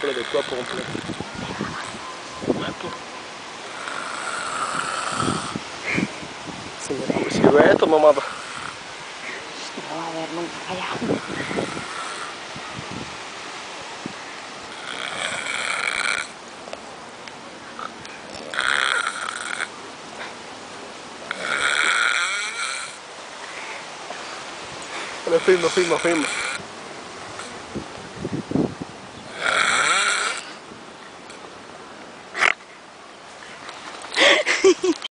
près de toi complet. Silueta, mamá. No va a ver nunca allá. Filma.